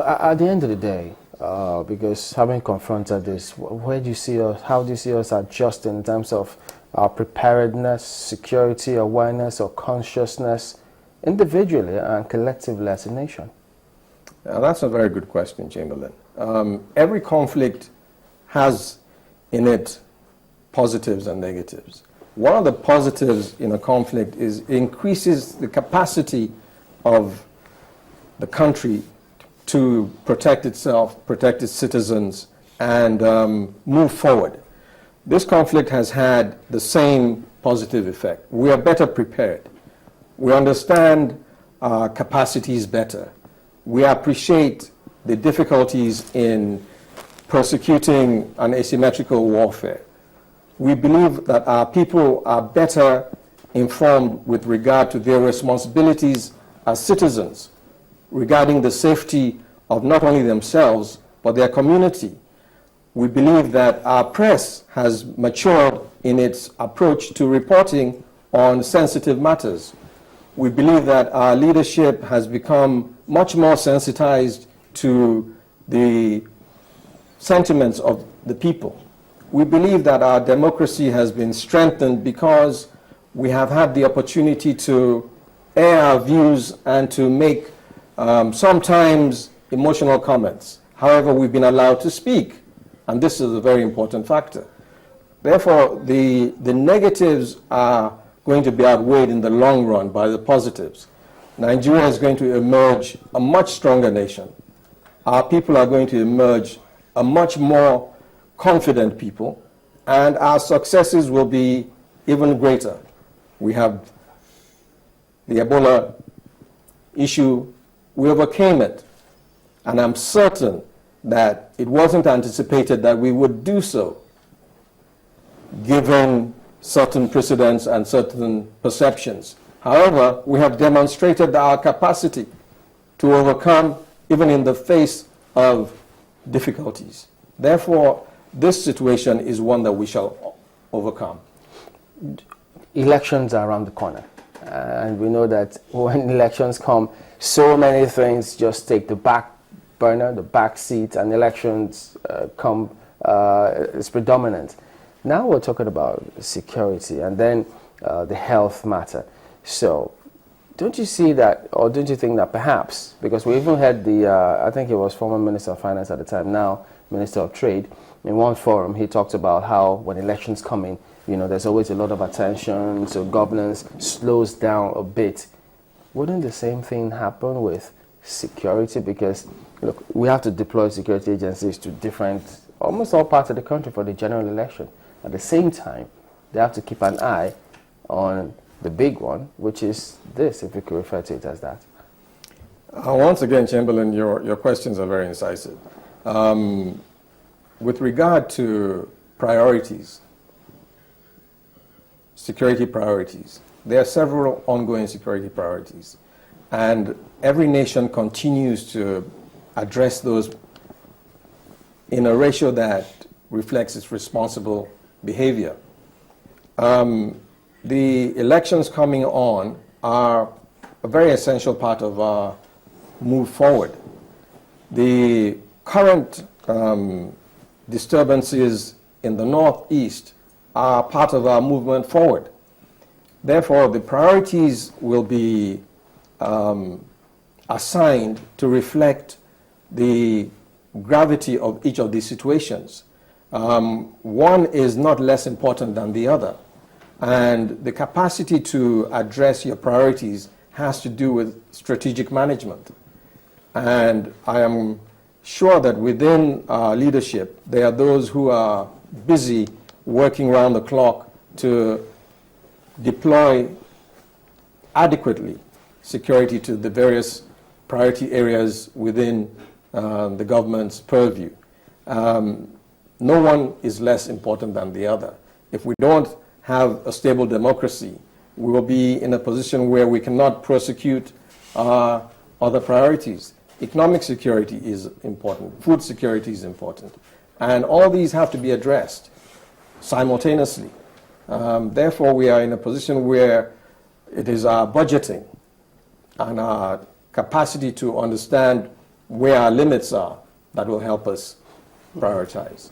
At the end of the day, because having confronted this, where do you see us, how do you see us adjusting in terms of our preparedness, security, awareness, or consciousness, individually and collectively as a nation? That's a very good question, Chamberlain. Every conflict has in it positives and negatives. One of the positives in a conflict is it increases the capacity of the country to protect itself, protect its citizens, and move forward. This conflict has had the same positive effect. We are better prepared. We understand our capacities better. We appreciate the difficulties in persecuting an asymmetrical warfare. We believe that our people are better informed with regard to their responsibilities as citizens regarding the safety of not only themselves, but their community. We believe that our press has matured in its approach to reporting on sensitive matters. We believe that our leadership has become much more sensitized to the sentiments of the people. We believe that our democracy has been strengthened because we have had the opportunity to air our views and to make sometimes emotional comments. However, we've been allowed to speak, and this is a very important factor. Therefore, the negatives are going to be outweighed in the long run by the positives. Nigeria is going to emerge a much stronger nation. Our people are going to emerge a much more confident people, and our successes will be even greater. We have the Ebola issue. We overcame it, and I'm certain that it wasn't anticipated that we would do so, given certain precedents and certain perceptions. However, we have demonstrated our capacity to overcome even in the face of difficulties. Therefore, this situation is one that we shall overcome. Elections are around the corner, and we know that when elections come, so many things just take the back burner, the back seat, and elections is predominant. Now we're talking about security and then the health matter. So don't you see that, or don't you think that perhaps, because we even had the, I think it was former Minister of Finance at the time, now Minister of Trade, in one forum he talked about how when elections come in, you know, there's always a lot of attention, so governance slows down a bit. Wouldn't the same thing happen with security? Because, look, we have to deploy security agencies to different, almost all parts of the country for the general election. At the same time, they have to keep an eye on the big one, which is this, if we could refer to it as that. Once again, Chamberlain, your questions are very incisive. With regard to priorities, security priorities, there are several ongoing security priorities, and every nation continues to address those in a ratio that reflects its responsible behavior. The elections coming on are a very essential part of our move forward. The current disturbances in the Northeast are part of our movement forward. Therefore, the priorities will be assigned to reflect the gravity of each of these situations. One is not less important than the other. And the capacity to address your priorities has to do with strategic management. And I am sure that within our leadership, there are those who are busy working around the clock to deploy adequately security to the various priority areas within the government's purview. No one is less important than the other. If we don't have a stable democracy, we will be in a position where we cannot prosecute our other priorities. Economic security is important, food security is important, and all these have to be addressed simultaneously. Therefore, we are in a position where it is our budgeting and our capacity to understand where our limits are that will help us prioritize.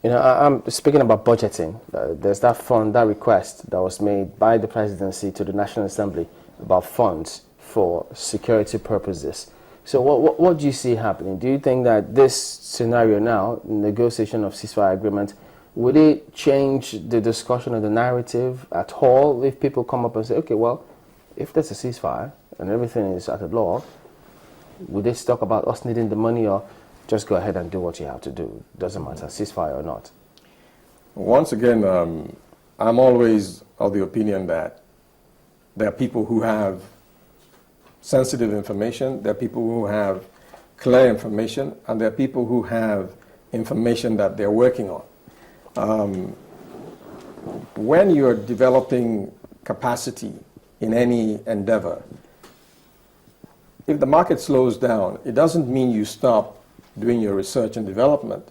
You know, I'm speaking about budgeting. There's that fund, that request that was made by the presidency to the National Assembly about funds for security purposes. So what do you see happening? Do you think that this scenario now, negotiation of ceasefire agreement, would it change the discussion of the narrative at all if people come up and say, okay, well, if there's a ceasefire and everything is at the law, would they talk about us needing the money, or just go ahead and do what you have to do? Doesn't matter, ceasefire or not. Once again, I'm always of the opinion that there are people who have sensitive information, there are people who have clear information, and there are people who have information that they're working on. When you're developing capacity in any endeavor, if the market slows down, it doesn't mean you stop doing your research and development.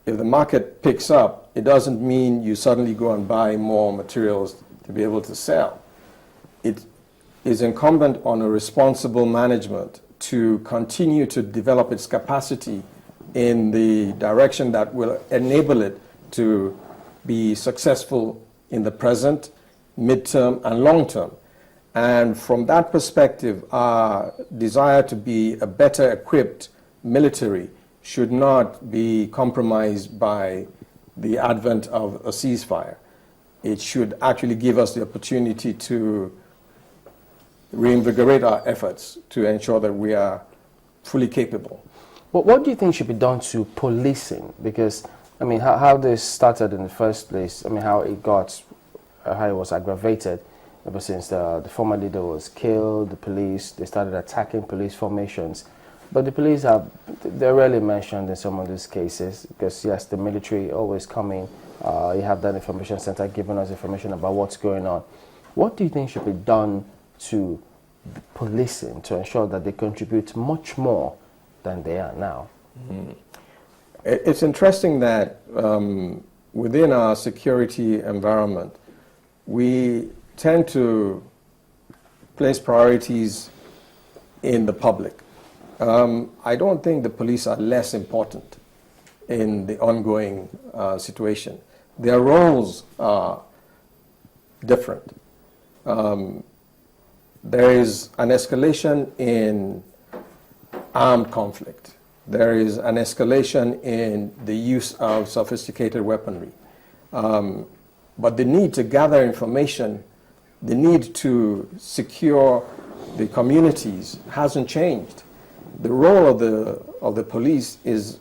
If the market picks up, it doesn't mean you suddenly go and buy more materials to be able to sell. It is incumbent on a responsible management to continue to develop its capacity in the direction that will enable it to be successful in the present, midterm, and long term. And from that perspective, our desire to be a better equipped military should not be compromised by the advent of a ceasefire. It should actually give us the opportunity to reinvigorate our efforts to ensure that we are fully capable. Well, what do you think should be done to policing? Because, I mean, how this started in the first place, I mean, how it was aggravated ever since the former leader was killed, the police, they started attacking police formations. But the police they're rarely mentioned in some of these cases because, yes, the military always come in. You have that information center giving us information about what's going on. What do you think should be done to policing to ensure that they contribute much more than they are now? It's interesting that within our security environment, we tend to place priorities in the public. I don't think the police are less important in the ongoing situation. Their roles are different. There is an escalation in armed conflict. There is an escalation in the use of sophisticated weaponry. But the need to gather information, the need to secure the communities hasn't changed. The role of the police is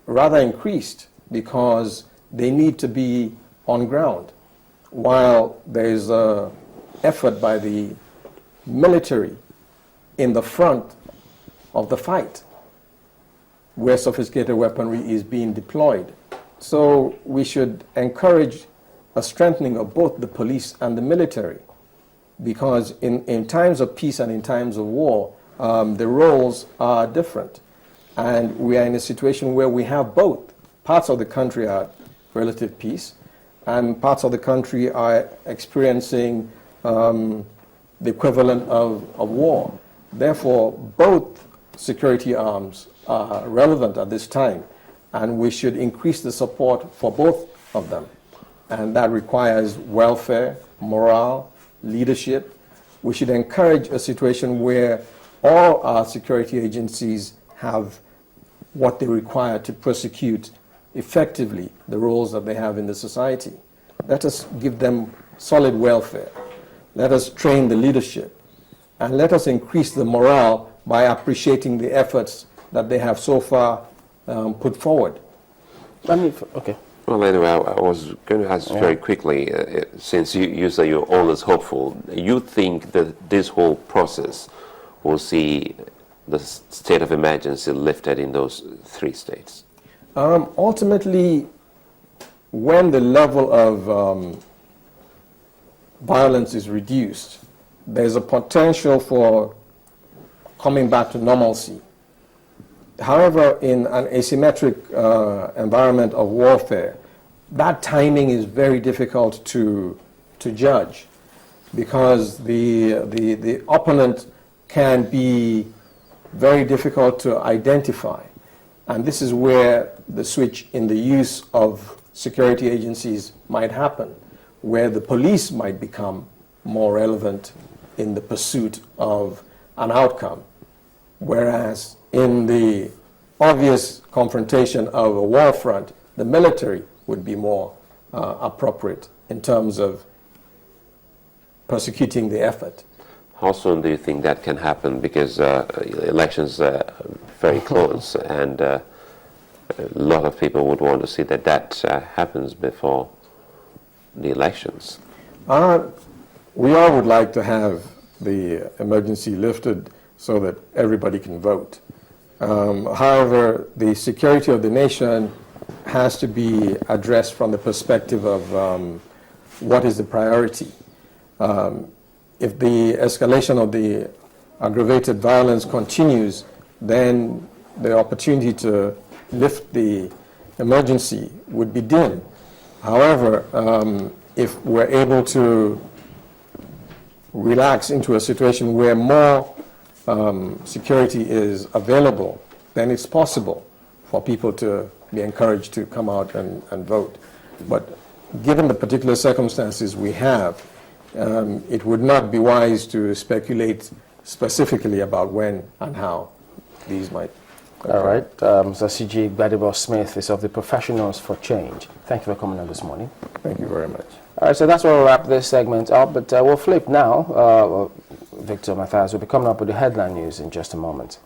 rather increased because they need to be on ground, while there is an effort by the military in the front of the fight where sophisticated weaponry is being deployed. So we should encourage a strengthening of both the police and the military, because in times of peace and in times of war, the roles are different. And we are in a situation where we have both. Parts of the country are relative peace, and parts of the country are experiencing the equivalent of war. Therefore, both security arms are relevant at this time, and we should increase the support for both of them. And that requires welfare, morale, leadership. We should encourage a situation where all our security agencies have what they require to prosecute effectively the roles that they have in the society. Let us give them solid welfare. Let us train the leadership. And let us increase the morale by appreciating the efforts that they have so far put forward. Okay. Well, anyway, I was going to ask very quickly, since you say you're always hopeful, you think that this whole process will see the state of emergency lifted in those three states? Ultimately, when the level of violence is reduced, there's a potential for coming back to normalcy. However, in an asymmetric environment of warfare, that timing is very difficult to judge, because the opponent can be very difficult to identify. And this is where the switch in the use of security agencies might happen, where the police might become more relevant in the pursuit of an outcome, whereas in the obvious confrontation of a war front, the military would be more appropriate in terms of prosecuting the effort. How soon do you think that can happen? Because elections are very close, and a lot of people would want to see that happens before the elections. We all would like to have the emergency lifted so that everybody can vote. However, the security of the nation has to be addressed from the perspective of what is the priority. If the escalation of the aggravated violence continues, then the opportunity to lift the emergency would be dim. However, if we're able to relax into a situation where more security is available, then it's possible for people to be encouraged to come out and vote. But given the particular circumstances we have, it would not be wise to speculate specifically about when and how these might occur. All right. Mr. C.G. Gbadebo-Smith is of the Professionals for Change. Thank you for coming on this morning. Thank you very much. All right, so that's where we'll wrap this segment up, but we'll flip now. Victor Matthias will be coming up with the headline news in just a moment.